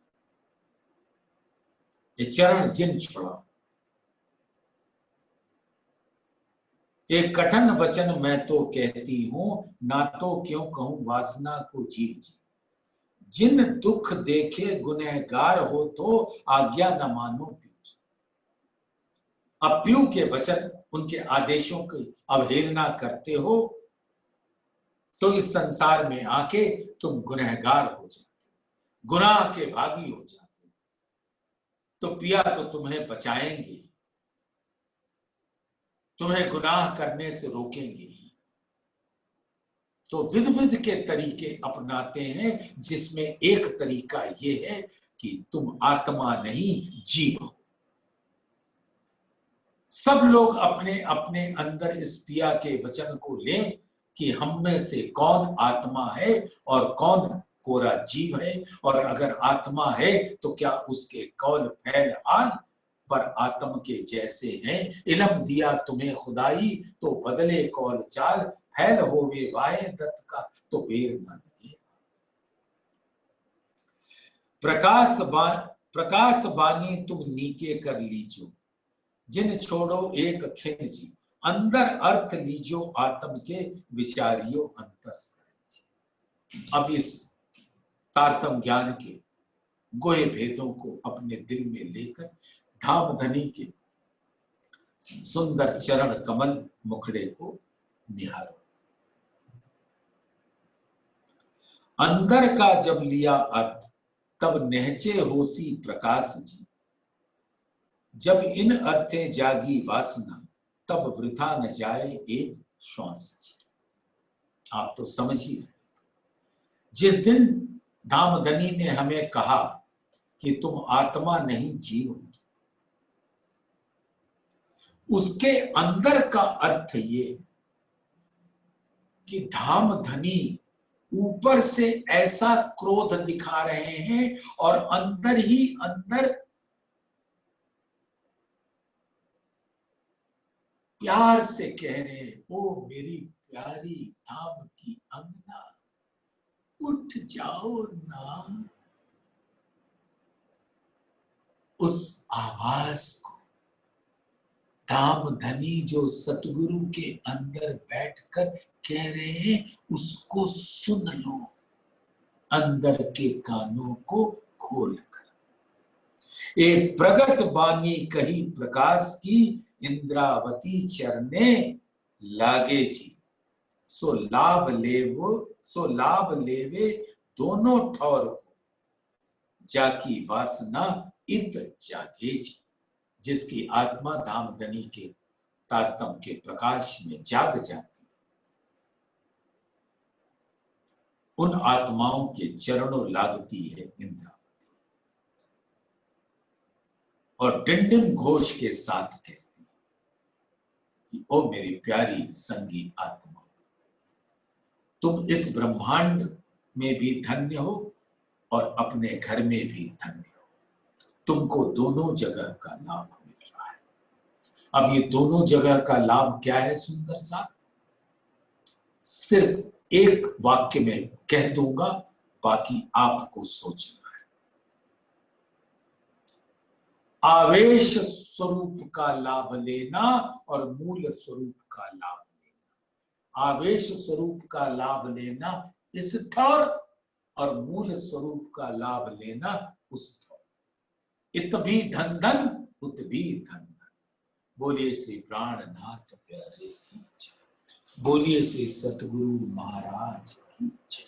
ये चरण जिन छोड़ाओ। एक कठिन वचन मैं तो कहती हूं, ना तो क्यों कहूं वासना को जीव जी। जिन दुख देखे गुनहगार हो तो आज्ञा न मानो प्यू जी। अब प्यू के वचन, उनके आदेशों की अवहेलना करते हो तो इस संसार में आके तुम गुनहगार हो जाते, गुनाह के भागी हो जाते। तो पिया तो तुम्हें बचाएंगे, तुम्हें गुनाह करने से रोकेंगे। तो विध विध के तरीके अपनाते हैं, जिसमें एक तरीका ये है कि तुम आत्मा नहीं जीव हो। सब लोग अपने अपने अंदर इस पिया के वचन को लें कि हम में से कौन आत्मा है और कौन कोरा जीव है, और अगर आत्मा है तो क्या उसके कौल फैल हाल पर आत्म के जैसे हैं। इलम दिया तुम्हें खुदाई तो बदले कौल चाल, फैल होवे वाहे दत्त का तो बेर न लगे। प्रकाश बानी तुम नीके कर लीजो, जिन छोड़ो एक खिन जी। अंदर अर्थ लीजो आत्म के, विचारियो अंतस करें। अब इस तारतम ज्ञान के गोहे भेदों को अपने दिल में लेकर धामधनी के सुंदर चरण कमल मुखड़े को निहारो। अंदर का जब लिया अर्थ, तब नहचे होसी प्रकाश जी। जब इन अर्थे जागी वासना, तब वृथा न जाए एक श्वास जी। आप तो समझ ही रहे, जिस दिन धामधनी ने हमें कहा कि तुम आत्मा नहीं जीव हो, उसके अंदर का अर्थ ये कि धाम धनी ऊपर से ऐसा क्रोध दिखा रहे हैं और अंदर ही अंदर प्यार से कह रहे हैं, ओ मेरी प्यारी धाम की अंगना, उठ जाओ ना। उस आवाज को धाम धनी जो सतगुरु के अंदर बैठकर कह रहे हैं, उसको सुन लो अंदर के कानों को खोलकर। एक प्रगट बानी कही प्रकाश की, इंद्रावती चरने लागे जी। सो लाभ लेवे दोनों ठौर को, जाकी वासना इत जागे जी। जिसकी आत्मा धामधनी के तारतम के प्रकाश में जाग जाती, उन आत्माओं के चरणों लागती है इंद्रावती और डिंडिम घोष के साथ कहती है कि ओ मेरी प्यारी संगी आत्मा, तुम इस ब्रह्मांड में भी धन्य हो और अपने घर में भी धन्य हो। तुमको दोनों जगह का लाभ मिल रहा है। अब ये दोनों जगह का लाभ क्या है सुंदर सा, सिर्फ एक वाक्य में कह दूंगा, बाकी आपको सोचना है। आवेश स्वरूप का लाभ लेना और मूल स्वरूप का लाभ लेना। आवेश स्वरूप का लाभ लेना इस ठौर और मूल स्वरूप का लाभ लेना उस ठौर। इत भी धन धन, उत भी धन धन। बोलिए श्री प्राणनाथ प्यारे की जय। बोलिए श्री सतगुरु महाराज की जय।